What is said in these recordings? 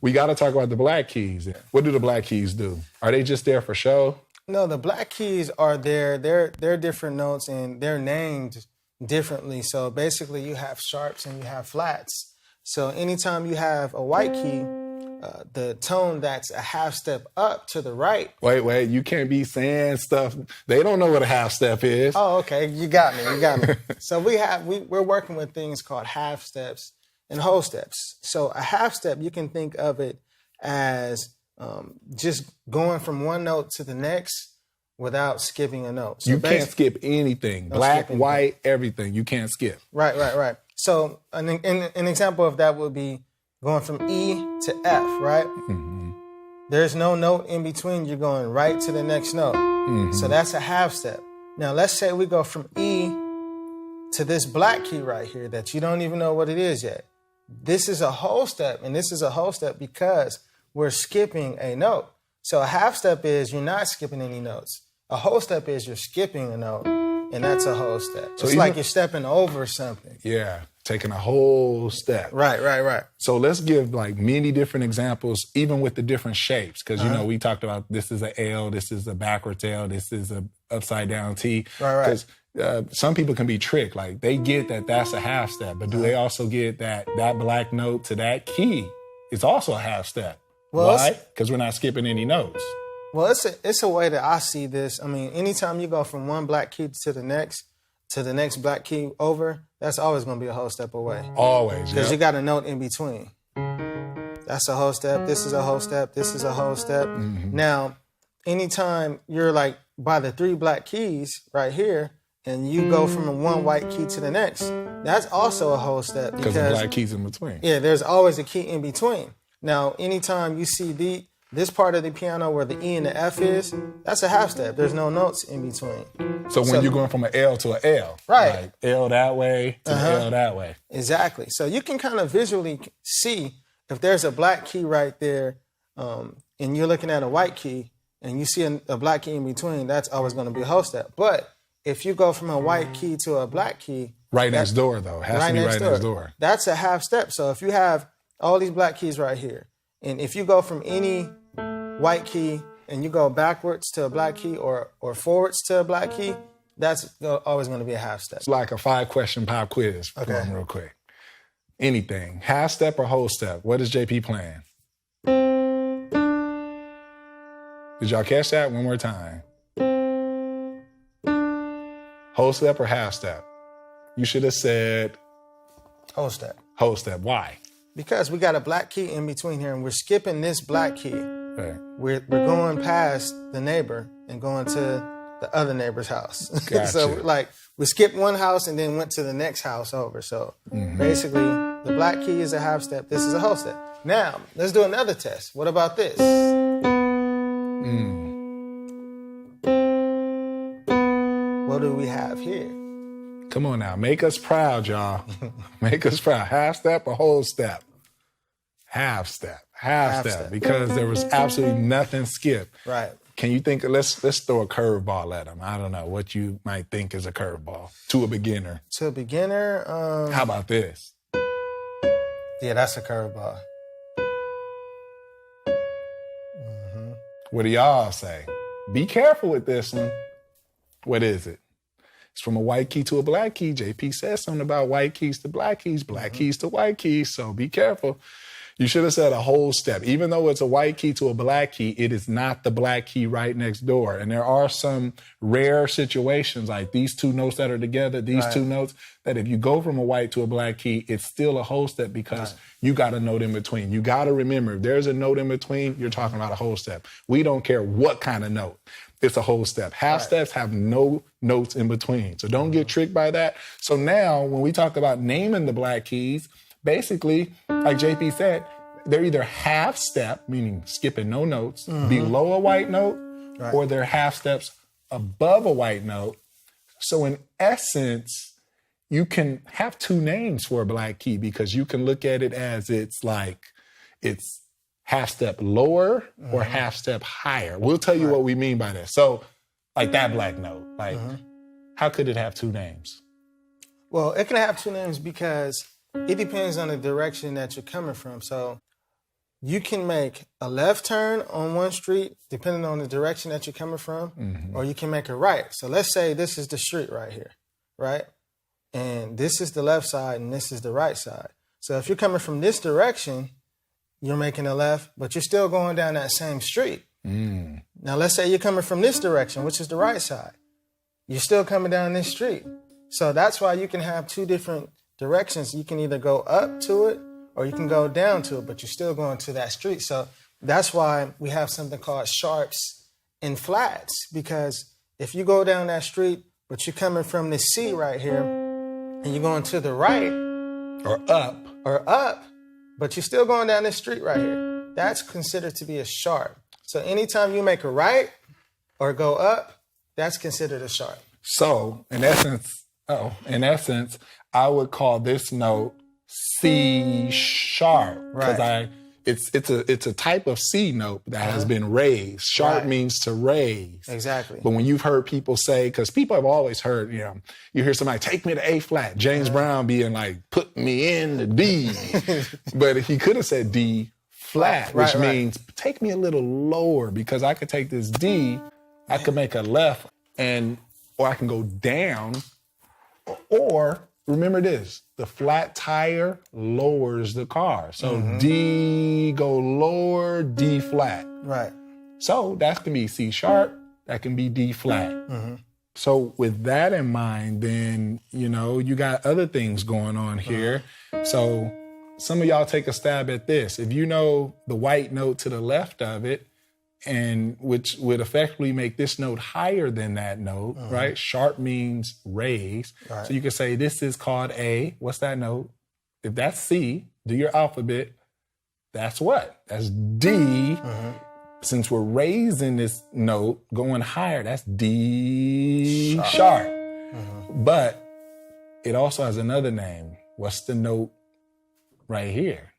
We got to talk about the black keys. What do the black keys do? Are they just there for show? No, the black keys are there. They're different notes and they're named differently. So basically you have sharps and you have flats. So anytime you have a white key, the tone that's a half step up to the right. Wait, you can't be saying stuff. They don't know what a half step is. Oh, okay, you got me. So we're working with things called half steps and whole steps. So a half step, you can think of it as just going from one note to the next without skipping a note. So you can't skip anything. Black, white, everything. You can't skip. Right. So an example of that would be going from E to F, right? Mm-hmm. There's no note in between. You're going right to the next note. Mm-hmm. So that's a half step. Now, let's say we go from E to this black key right here that you don't even know what it is yet. This is a whole step, and this is a whole step because we're skipping a note. So a half step is you're not skipping any notes. A whole step is you're skipping a note, and that's a whole step. So it's like you're stepping over something. Yeah, taking a whole step. Right. So let's give like many different examples, even with the different shapes, because, we talked about this is a L, this is a backwards L, this is a upside down T. Right. Because some people can be tricked. Like they get that that's a half step, but do they also get that black note to that key is also a half step? Well, why? Because we're not skipping any notes. Well, it's a way that I see this. I mean, anytime you go from one black key to the next black key over, that's always going to be a whole step away. Always, because you got a note in between. That's a whole step. This is a whole step. This is a whole step. Mm-hmm. Now, anytime you're like by the three black keys right here, and you go from one white key to the next, that's also a whole step. Because the black keys in between. Yeah, there's always a key in between. Now, anytime you see this part of the piano where the E and the F is, that's a half step. There's no notes in between. So when you're going from an L to an L. Right. Like L that way to L that way. Exactly. So you can kind of visually see if there's a black key right there and you're looking at a white key and you see a black key in between, that's always going to be a whole step. But if you go from a white key to a black key. Right next door, though. It has to be right next door. That's a half step. So if you have all these black keys right here, and if you go from any white key and you go backwards to a black key or forwards to a black key, that's always going to be a half step. It's like a 5-question pop quiz for them real quick. Anything, half step or whole step? What is JP playing? Did y'all catch that? One more time. Whole step or half step? You should have said... Whole step. Whole step. Why? Because we got a black key in between here, and we're skipping this black key. Right. We're going past the neighbor and going to the other neighbor's house. Gotcha. So we skipped one house and then went to the next house over. So basically, the black key is a half step. This is a whole step. Now, let's do another test. What about this? What do we have here? Come on now. Make us proud, y'all. Make us proud. Half step or whole step? Half step. Half step. Because there was absolutely nothing skipped. Right. Can you think, let's throw a curveball at them. I don't know what you might think is a curveball to a beginner. To a beginner? How about this? Yeah, that's a curveball. What do y'all say? Be careful with this one. What is it? It's from a white key to a black key. JP said something about white keys to black keys, black keys to white keys. So be careful. You should have said a whole step. Even though it's a white key to a black key, it is not the black key right next door. And there are some rare situations like these two notes that are together, these two notes, that if you go from a white to a black key, it's still a whole step because you got a note in between. You got to remember, if there's a note in between, you're talking about a whole step. We don't care what kind of note. It's a whole step. Half steps have no notes in between. So don't get tricked by that. So now when we talk about naming the black keys, basically, like JP said, they're either half step, meaning skipping no notes, below a white note, or they're half steps above a white note. So in essence, you can have two names for a black key because you can look at it as it's half step lower or half step higher. We'll tell you what we mean by that. So like that black note, how could it have two names? Well, it can have two names because it depends on the direction that you're coming from. So you can make a left turn on one street, depending on the direction that you're coming from, or you can make a right. So let's say this is the street right here, right? And this is the left side and this is the right side. So if you're coming from this direction, you're making a left, but you're still going down that same street. Now, let's say you're coming from this direction, which is the right side. You're still coming down this street. So that's why you can have two different directions. You can either go up to it or you can go down to it, but you're still going to that street. So that's why we have something called sharps and flats, because if you go down that street, but you're coming from this C right here and you're going to the right or up, but you're still going down this street right here, that's considered to be a sharp. So anytime you make a right or go up, that's considered a sharp. So in essence, I would call this note C sharp, because it's a type of C note that has been raised. Sharp means to raise. Exactly. But when you've heard people say, because people have always heard, you hear somebody take me to A flat. James Brown being like, put me in the D. But he could have said D flat, which means take me a little lower, because I could take this D, I could make a left, or I can go down, or remember this, the flat tire lowers the car. So D go lower, D flat. Right. So that can be C sharp, that can be D flat. So with that in mind, then, you got other things going on here. So some of y'all take a stab at this. If you know the white note to the left of it, and which would effectively make this note higher than that note, right? Sharp means raise. Right. So you could say this is called A. What's that note? If that's C, do your alphabet. That's what? That's D. Since we're raising this note, going higher, that's D sharp. But it also has another name. What's the note right here?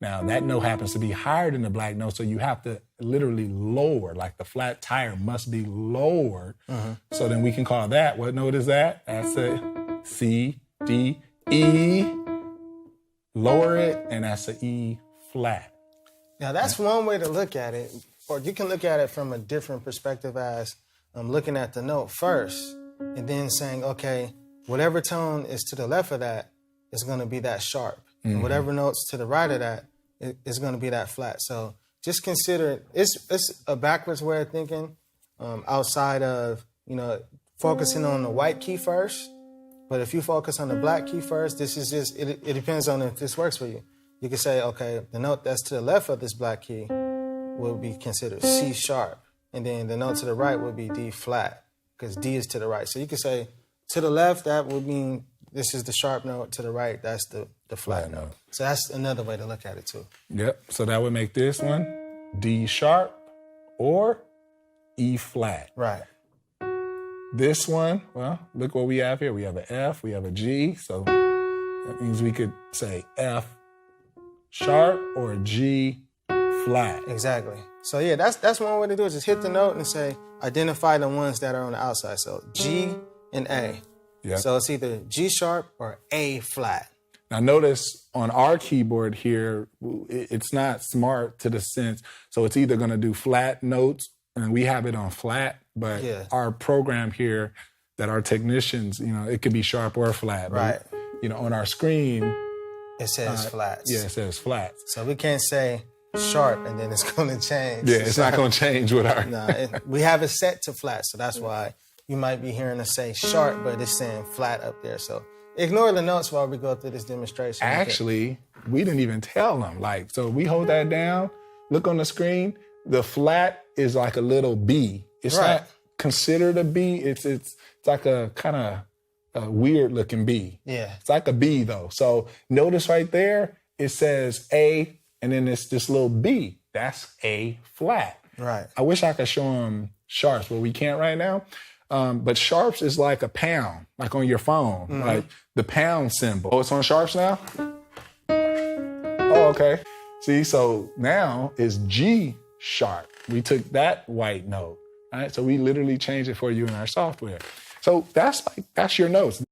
Now, that note happens to be higher than the black note, so you have to literally lower, like the flat tire must be lowered. So then we can call that, what note is that? That's a C, D, E. Lower it, and that's a E flat. Now, that's one way to look at it, or you can look at it from a different perspective as looking at the note first, and then saying, okay, whatever tone is to the left of that is going to be that sharp. And whatever notes to the right of that is going to be that flat. So just consider it's a backwards way of thinking, outside of focusing on the white key first. But if you focus on the black key first, this is just it depends on if this works for you. You can say, okay, the note that's to the left of this black key will be considered C sharp, and then the note to the right will be D flat, because D is to the right. So you can say to the left, that would mean this is the sharp note. To the right, that's the flat note. So that's another way to look at it too. Yep. So that would make this one D sharp or E flat. Right. This one, well, look what we have here. We have an F, we have a G. So that means we could say F sharp or G flat. Exactly. So yeah, that's one way to do it. Just hit the note and say, identify the ones that are on the outside. So G and A. Yep. So it's either G sharp or A flat. Now notice on our keyboard here, it's not smart to the sense. So it's either going to do flat notes, and we have it on flat, but our program here that our technicians, it could be sharp or flat. Right. But, on our screen, it says flats. Yeah, it says flats. So we can't say sharp and then it's going to change. Yeah, it's not going to change with our... No, we have it set to flat, so that's why you might be hearing us say sharp, but it's saying flat up there. So ignore the notes while we go through this demonstration. Actually, we didn't even tell them. So we hold that down, look on the screen, the flat is like a little B. It's not considered a B. It's like a kind of a weird looking B. Yeah. It's like a B though. So notice right there, it says A, and then it's this little B. That's A flat. Right. I wish I could show them sharps, but we can't right now. But sharps is like a pound, like on your phone, like the pound symbol. Oh, it's on sharps now? Oh, okay. See, so now it's G sharp. We took that white note, right? So we literally changed it for you in our software. So that's your notes.